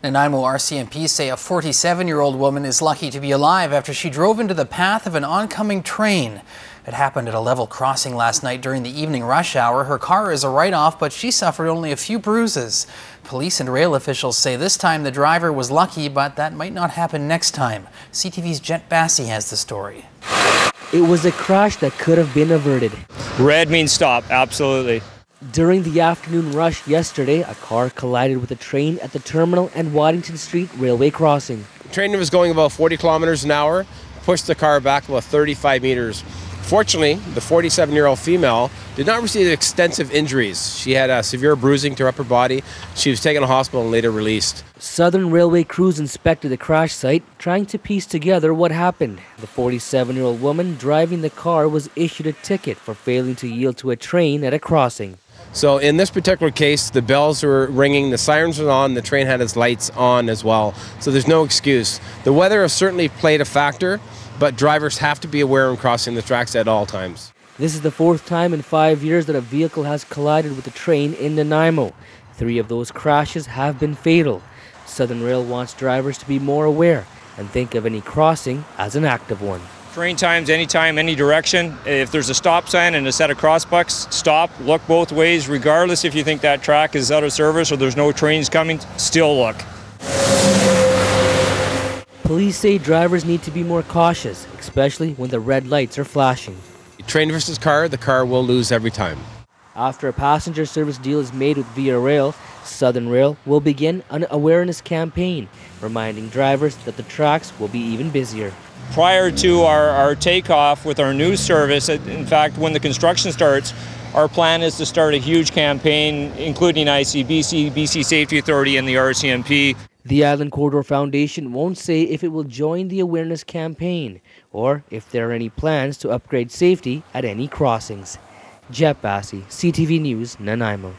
Nanaimo RCMP say a 47-year-old woman is lucky to be alive after she drove into the path of an oncoming train. It happened at a level crossing last night during the evening rush hour. Her car is a write-off, but she suffered only a few bruises. Police and rail officials say this time the driver was lucky, but that might not happen next time. CTV's Jet Bassey has the story. It was a crash that could have been averted. Red means stop, absolutely. During the afternoon rush yesterday, a car collided with a train at the Terminal and Waddington Street railway crossing. The train was going about 40 kilometers an hour, pushed the car back about 35 meters. Fortunately, the 47-year-old female did not receive extensive injuries. She had severe bruising to her upper body. She was taken to hospital and later released. Southern Railway crews inspected the crash site, trying to piece together what happened. The 47-year-old woman driving the car was issued a ticket for failing to yield to a train at a crossing. So in this particular case, the bells were ringing, the sirens were on, the train had its lights on as well. So there's no excuse. The weather has certainly played a factor, but drivers have to be aware when crossing the tracks at all times. This is the fourth time in 5 years that a vehicle has collided with a train in Nanaimo. 3 of those crashes have been fatal. Southern Rail wants drivers to be more aware and think of any crossing as an active one. Train times, anytime, any direction. If there's a stop sign and a set of crossbucks, stop, look both ways, regardless if you think that track is out of service or there's no trains coming, still look. Police say drivers need to be more cautious, especially when the red lights are flashing. Train versus car, the car will lose every time. After a passenger service deal is made with Via Rail, Southern Rail will begin an awareness campaign, reminding drivers that the tracks will be even busier. Prior to our takeoff with our news service, in fact, when the construction starts, our plan is to start a huge campaign, including ICBC, BC Safety Authority, and the RCMP. The Island Corridor Foundation won't say if it will join the awareness campaign or if there are any plans to upgrade safety at any crossings. Jet Bassey, CTV News, Nanaimo.